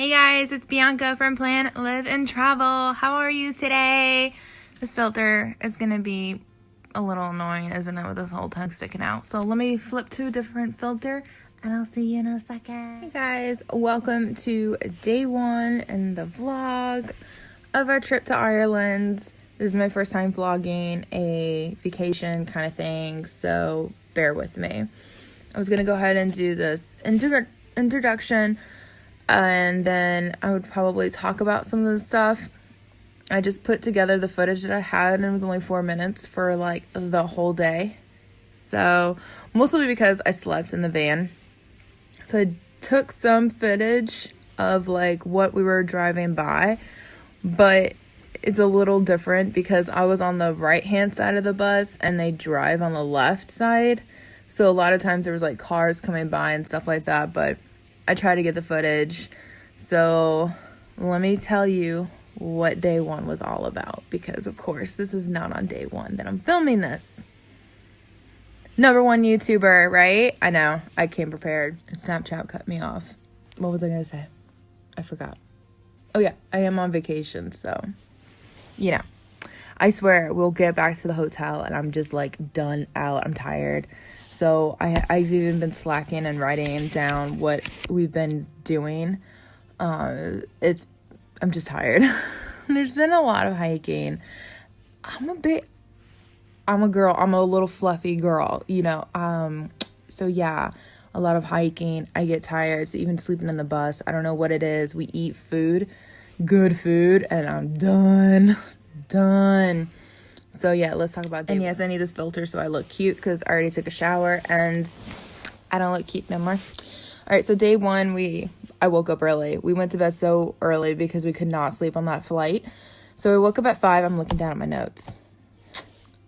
Hey guys, it's Bianca from Plan.Live.Travel. How are you today? This filter is going to be a little annoying, isn't it, with this whole tongue sticking out? So let me flip to a different filter and I'll see you in a second. Hey guys, welcome to day one in the vlog of our trip to Ireland. This is my first time vlogging a vacation kind of thing, so bear with me. I was going to go ahead and do this introduction, and then I would probably talk about some of the stuff. I just put together the footage that I had, and it was only 4 minutes for like the whole day. So mostly because I slept in the van. So I took some footage of like what we were driving by, but it's a little different because I was on the right hand side of the bus and they drive on the left side. So a lot of times there was like cars coming by and stuff like that, but I try to get the footage. So let me tell you what day one was all about, because of course this is not on day one that I'm filming this. Number one YouTuber, right? I know, I came prepared and Snapchat cut me off. What was I gonna say? I forgot. Oh yeah, I am on vacation, so you know. I swear we'll get back to the hotel and I'm just like done out. I'm tired. So I've even been slacking and writing down what we've been doing. I'm just tired. There's been a lot of hiking. I'm a girl. I'm a little fluffy girl, you know. So yeah, a lot of hiking. I get tired. So even sleeping in the bus, I don't know what it is. We eat food, good food, and I'm done. So yeah, let's talk about day one. And yes, I need this filter so I look cute because I already took a shower and I don't look cute no more. All right, so day one, I woke up early. We went to bed so early because we could not sleep on that flight. So we woke up at 5. I'm looking down at my notes.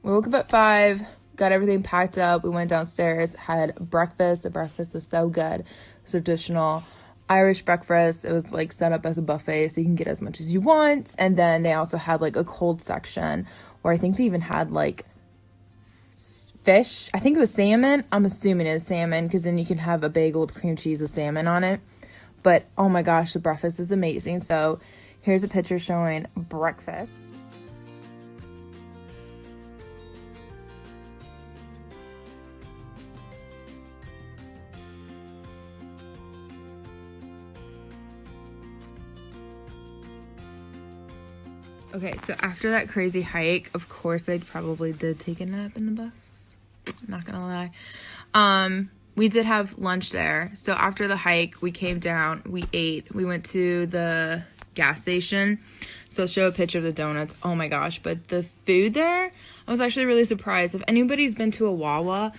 We woke up at 5, got everything packed up. We went downstairs, had breakfast. The breakfast was so good. It was traditional Irish breakfast. It was like set up as a buffet so you can get as much as you want. And then they also had like a cold section where I think they even had like fish. I think it was salmon. I'm assuming it's salmon because then you can have a bagel with cream cheese with salmon on it. But oh my gosh, the breakfast is amazing. So here's a picture showing breakfast. Okay, so after that crazy hike, of course I probably did take a nap in the bus. I'm not gonna lie. We did have lunch there. So after the hike, we came down, we ate, we went to the gas station. So I'll show a picture of the donuts. Oh my gosh, but the food there, I was actually really surprised. If anybody's been to a Wawa,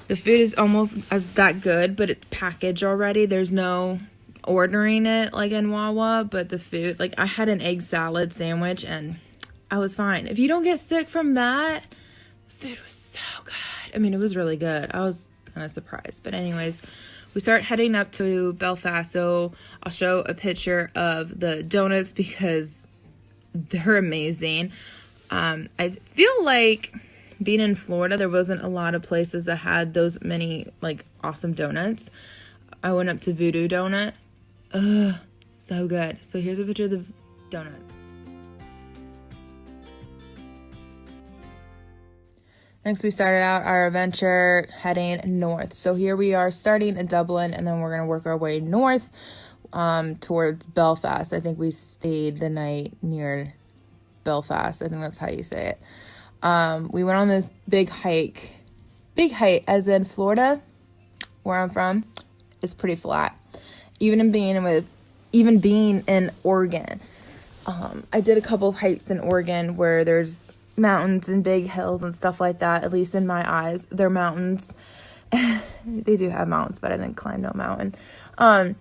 the food is almost as that good, but it's packaged already. There's no ordering it like in Wawa, but the food, like I had an egg salad sandwich and I was fine. If you don't get sick from that, food was so good. I mean, it was really good. I was kind of surprised, but anyways, we start heading up to Belfast. So I'll show a picture of the donuts because they're amazing. I feel like being in Florida, there wasn't a lot of places that had those many like awesome donuts. I went up to Voodoo Donut. Ugh, so good. So here's a picture of the donuts. Next, we started out our adventure heading north. So here we are starting in Dublin, and then we're going to work our way north towards Belfast. I think we stayed the night near Belfast. I think that's how you say it. We went on this big hike. Big hike, as in Florida, where I'm from, it's pretty flat. Even being in Oregon. I did a couple of hikes in Oregon where there's mountains and big hills and stuff like that. At least in my eyes, they're mountains. They do have mountains, but I didn't climb no mountain. And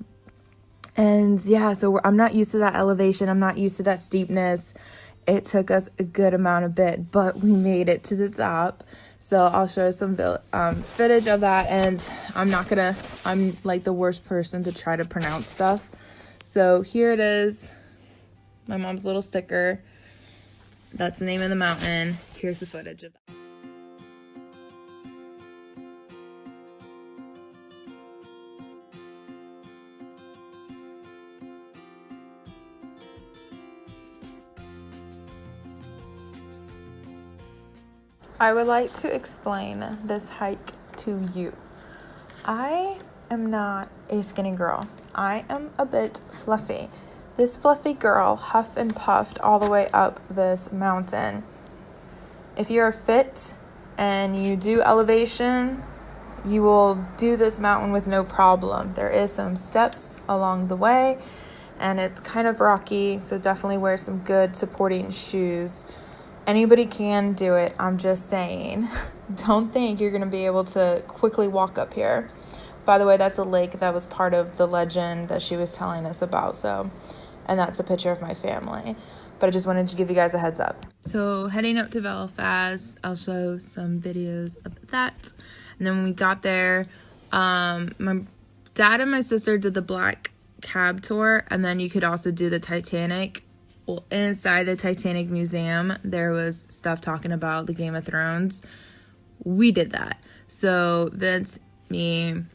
yeah, so I'm not used to that elevation. I'm not used to that steepness. It took us a good amount of bit, but we made it to the top. So I'll show some footage of that, and I'm like the worst person to try to pronounce stuff. So here it is, my mom's little sticker. That's the name of the mountain. Here's the footage of that. I would like to explain this hike to you. I am not a skinny girl. I am a bit fluffy. This fluffy girl huffed and puffed all the way up this mountain. If you're fit and you do elevation, you will do this mountain with no problem. There is some steps along the way and it's kind of rocky, so definitely wear some good supporting shoes. Anybody can do it. I'm just saying. Don't think you're going to be able to quickly walk up here. By the way, that's a lake that was part of the legend that she was telling us about. And that's a picture of my family. But I just wanted to give you guys a heads up. So heading up to Belfast, I'll show some videos of that. And then when we got there, my dad and my sister did the black cab tour. And then you could also do the Titanic. Well, inside the Titanic Museum, there was stuff talking about the Game of Thrones. We did that. So Vince, me,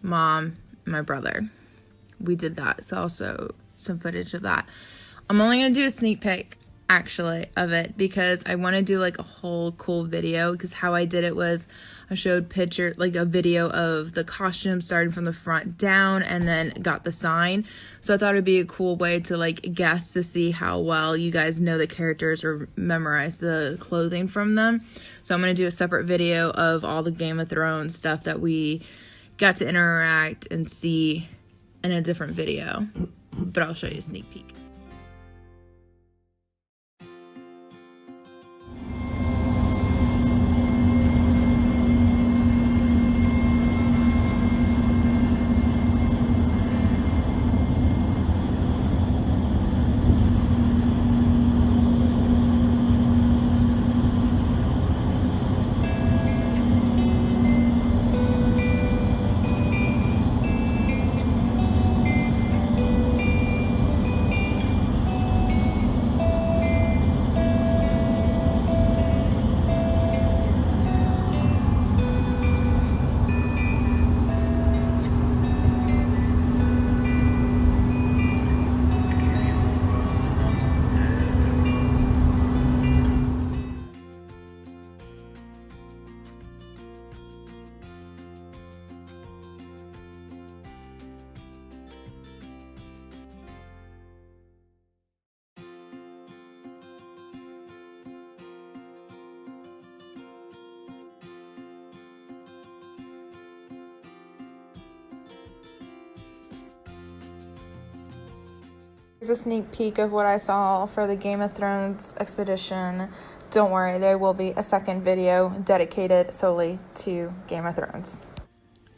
Mom, and my brother, we did that. So also some footage of that. I'm only going to do a sneak peek, actually, of it because I want to do like a whole cool video, because how I did it was I showed like a video of the costume starting from the front down and then got the sign. So I thought it'd be a cool way to like guess to see how well you guys know the characters or memorize the clothing from them. So I'm going to do a separate video of all the Game of Thrones stuff that we got to interact and see in a different video. But I'll show you a sneak peek. Here's a sneak peek of what I saw for the Game of Thrones expedition. Don't worry, there will be a second video dedicated solely to Game of Thrones.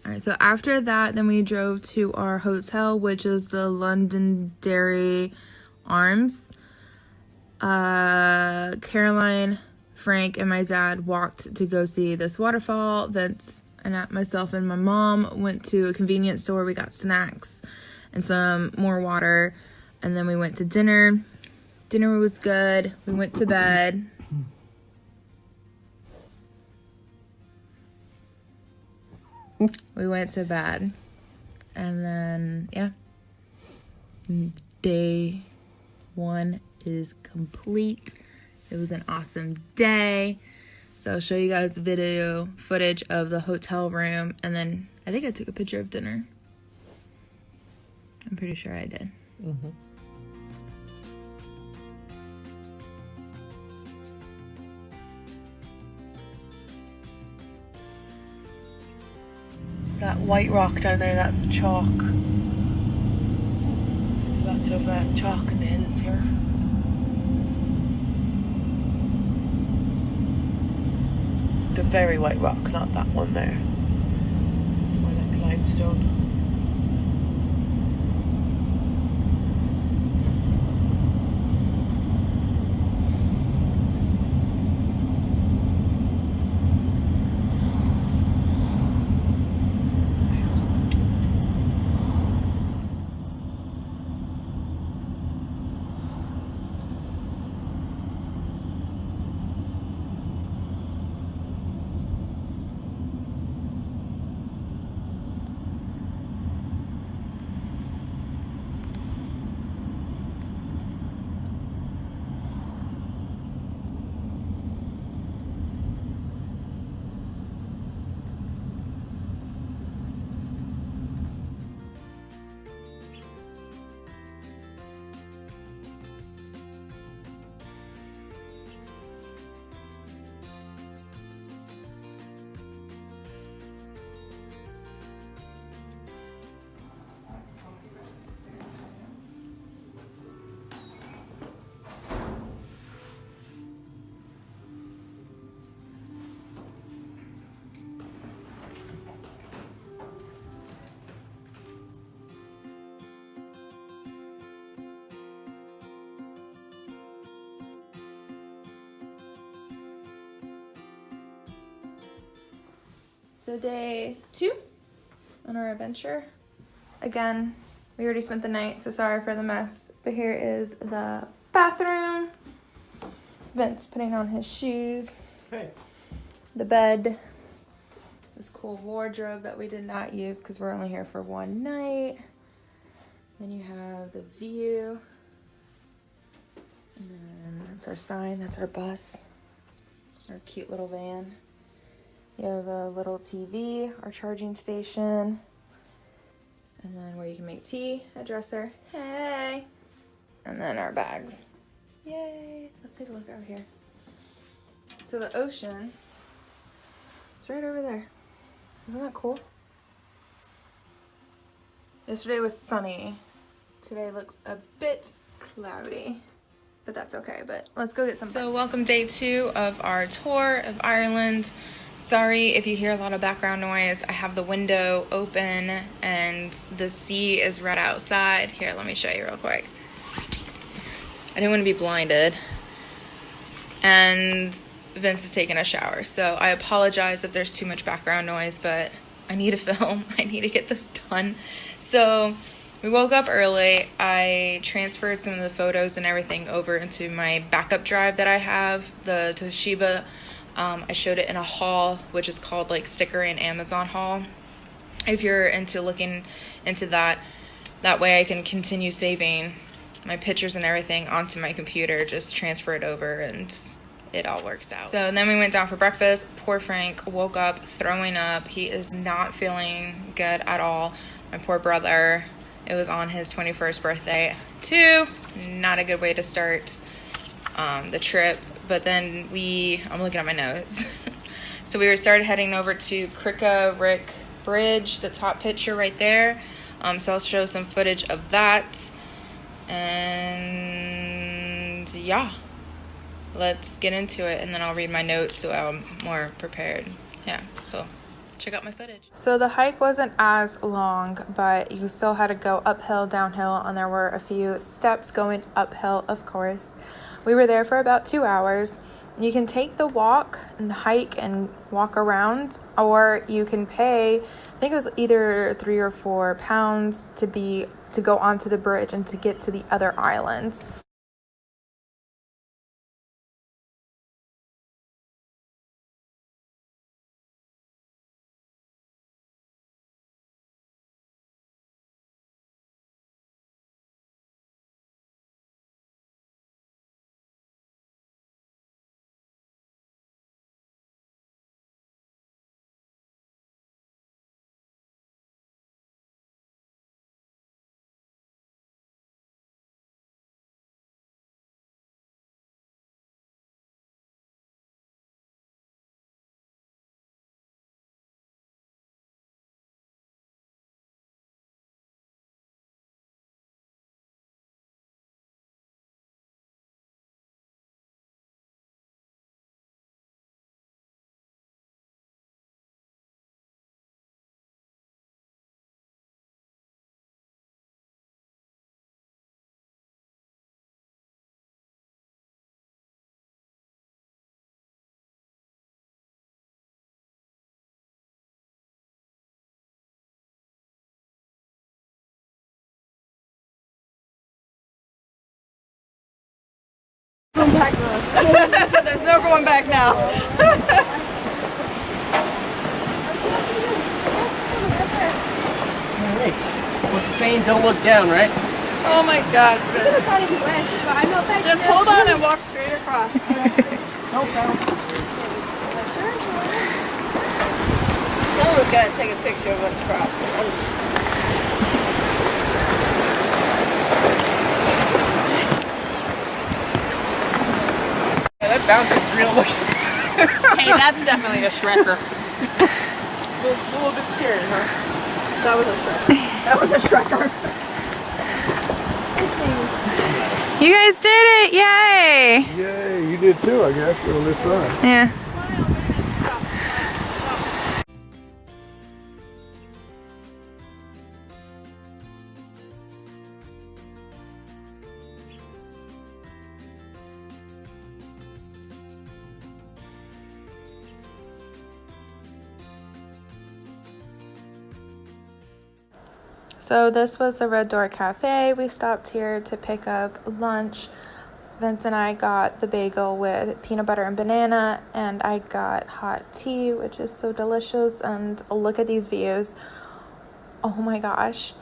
All right, so after that, then we drove to our hotel, which is the Londonderry Arms. Caroline, Frank, and my dad walked to go see this waterfall. Vince and myself and my mom went to a convenience store. We got snacks and some more water. And then we went to dinner. Dinner was good. We went to bed. We went to bed. And then, yeah. Day one is complete. It was an awesome day. So I'll show you guys video footage of the hotel room. And then I think I took a picture of dinner. I'm pretty sure I did. Mm-hmm. That white rock down there, that's chalk. Lots of chalk in the hills here. The very white rock, not that one there. It's more like limestone. So day 2 on our adventure. Again, we already spent the night, so sorry for the mess. But here is the bathroom. Vince putting on his shoes. Hey. The bed. This cool wardrobe that we did not use because we're only here for one night. Then you have the view. And then that's our sign, that's our bus. Our cute little van. You have a little TV, our charging station. And then where you can make tea, a dresser. Hey! And then our bags. Yay! Let's take a look out here. So the ocean, it's right over there. Isn't that cool? Yesterday was sunny. Today looks a bit cloudy, but that's okay. But let's go get some. So welcome day 2 of our tour of Ireland. Sorry if you hear a lot of background noise. I have the window open and the sea is right outside. Here, let me show you real quick. I didn't want to be blinded. And Vince is taking a shower, so I apologize if there's too much background noise, but I need to film. I need to get this done. So we woke up early. I transferred some of the photos and everything over into my backup drive that I have, the Toshiba. I showed it in a haul, which is called like Sticker and Amazon haul. If you're into looking into that, that way I can continue saving my pictures and everything onto my computer, just transfer it over and it all works out. So then we went down for breakfast. Poor Frank woke up throwing up. He is not feeling good at all. My poor brother, it was on his 21st birthday too. Not a good way to start the trip. But then I'm looking at my notes. So we started heading over to Carrick-a-rede Bridge, the top picture right there. So I'll show some footage of that. And yeah, let's get into it. And then I'll read my notes so I'm more prepared. Yeah, so check out my footage. So the hike wasn't as long, but you still had to go uphill, downhill, and there were a few steps going uphill, of course. We were there for about 2 hours. You can take the walk and hike and walk around, or you can pay, I think it was either £3 or £4 to go onto the bridge and to get to the other islands. Going back now. There's no going back now. Alright. What's the saying? Don't look down, right? Oh my God. Just hold on and walk straight across. Don't bounce. Someone's got to take a picture of us crossing. Yeah, that bouncing's real looking. Hey, that's definitely a shrekker. A little bit scary, huh? That was a shrekker. That was a shrekker. You guys did it! Yay! Yay, you did too, I guess, on this side. Yeah. So this was the Red Door Cafe. We stopped here to pick up lunch. Vince and I got the bagel with peanut butter and banana, and I got hot tea, which is so delicious. And look at these views. Oh my gosh.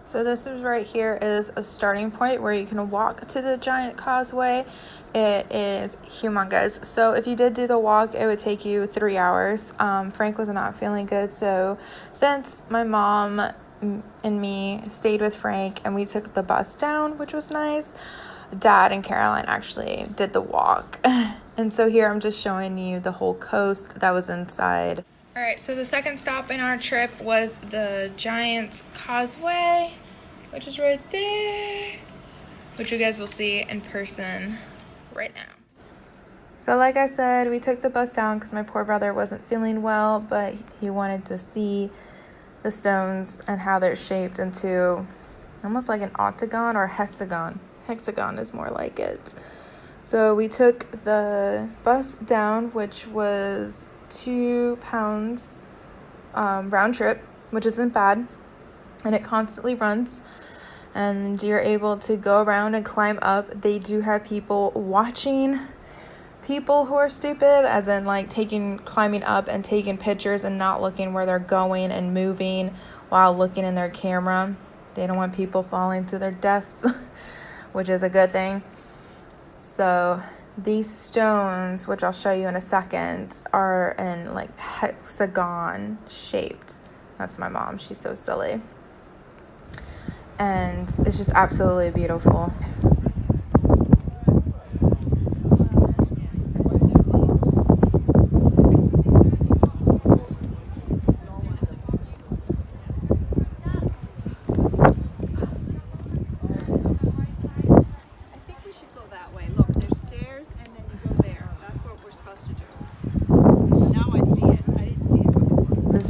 So this is right here is a starting point where you can walk to the giant causeway. It is humongous. So if you did do the walk, it would take you 3 hours. Frank was not feeling good, so Vince, my mom, and me stayed with Frank, and we took the bus down, which was nice. Dad and Caroline actually did the walk. And so here I'm just showing you the whole coast that was inside. All right, so the second stop in our trip was the Giant's Causeway, which is right there, which you guys will see in person right now. So like I said, we took the bus down because my poor brother wasn't feeling well, but he wanted to see the stones and how they're shaped into almost like an octagon or hexagon. Hexagon is more like it. So we took the bus down, which was £2 round trip, which isn't bad, and it constantly runs, and you're able to go around and climb up. They do have people watching people who are stupid, as in like climbing up and taking pictures and not looking where they're going and moving while looking in their camera. They don't want people falling to their deaths, which is a good thing. So these stones, which I'll show you in a second, are in like hexagon shaped. That's my mom. She's so silly. And it's just absolutely beautiful.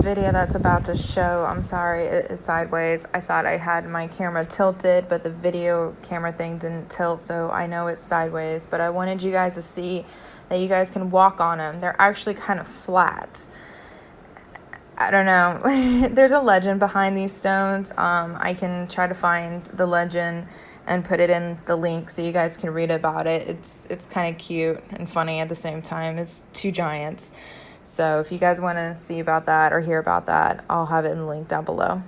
Video that's about to show, I'm sorry, it is sideways. I thought I had my camera tilted, but the video camera thing didn't tilt, so I know it's sideways. But I wanted you guys to see that you guys can walk on them. They're actually kind of flat. I don't know. There's a legend behind these stones. I can try to find the legend and put it in the link so you guys can read about it. It's kind of cute and funny at the same time. It's two giants. So if you guys want to see about that or hear about that, I'll have it in the link down below.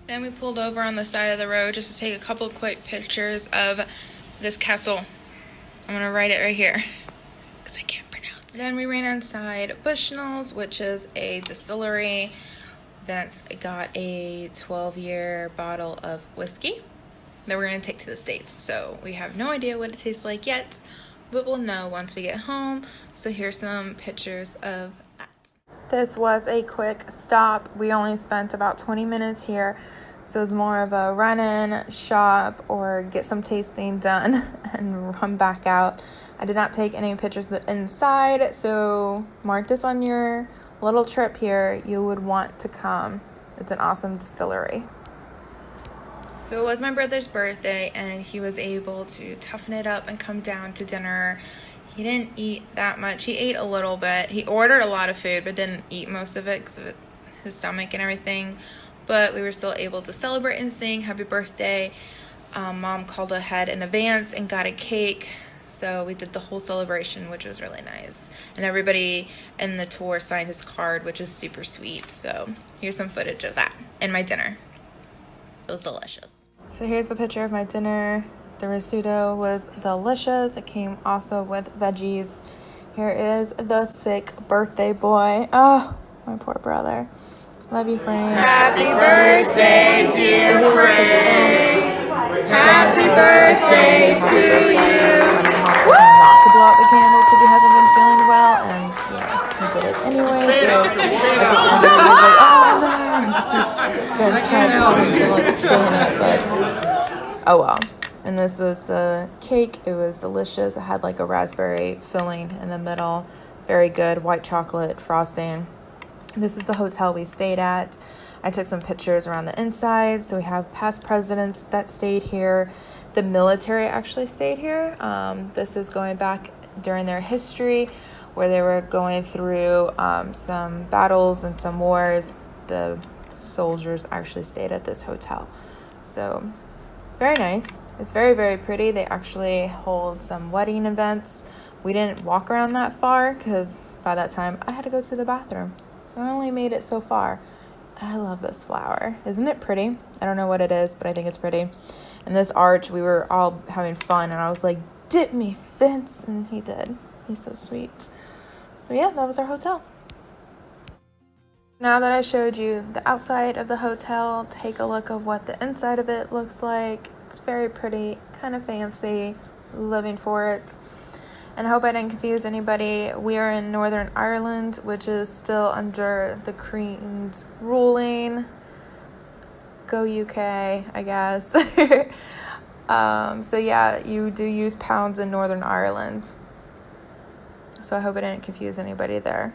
Then we pulled over on the side of the road just to take a couple quick pictures of this castle. I'm going to write it right here because I can't pronounce it. Then we ran inside Bushnell's, which is a distillery. Vince got a 12-year bottle of whiskey that we're going to take to the States. So we have no idea what it tastes like yet, but we'll know once we get home. So here's some pictures of that. This was a quick stop. We only spent about 20 minutes here, so it was more of a run-in, shop, or get some tasting done and run back out. I did not take any pictures of the inside, so mark this on your little trip here. You would want to come. It's an awesome distillery. So it was my brother's birthday, and he was able to toughen it up and come down to dinner. He didn't eat that much. He ate a little bit. He ordered a lot of food, but didn't eat most of it because of his stomach and everything. But we were still able to celebrate and sing happy birthday. Mom called ahead in advance and got a cake. So we did the whole celebration, which was really nice. And everybody in the tour signed his card, which is super sweet. So here's some footage of that and my dinner. It was delicious. So here's the picture of my dinner. The risotto was delicious. It came also with veggies. Here is the sick birthday boy. Oh, my poor brother. Love you, Frank. Happy birthday, dear Frank. Happy birthday to you. Not to blow out the candles because he hasn't been feeling well, and yeah, he did it anyway. So at the end, he was like, "Oh no!" You see Vince trying to tell him to like fill it, but oh well. And this was the cake. It was delicious. It had like a raspberry filling in the middle. Very good. White chocolate frosting. This is the hotel we stayed at. I took some pictures around the inside. So we have past presidents that stayed here. The military actually stayed here. This is going back during their history where they were going through some battles and some wars. the soldiers actually stayed at this hotel. So very nice. It's very, very pretty. They actually hold some wedding events. We didn't walk around that far because by that time I had to go to the bathroom. So I only made it so far. I love this flower. Isn't it pretty? I don't know what it is, but I think it's pretty. And this arch, we were all having fun, and I was like, dip me, Vince. And he did. He's so sweet. So yeah, that was our hotel. Now that I showed you the outside of the hotel, take a look of what the inside of it looks like. It's very pretty, kind of fancy, living for it. And I hope I didn't confuse anybody. We are in Northern Ireland, which is still under the Queen's ruling. Go UK, I guess. So yeah, you do use pounds in Northern Ireland. So I hope I didn't confuse anybody there.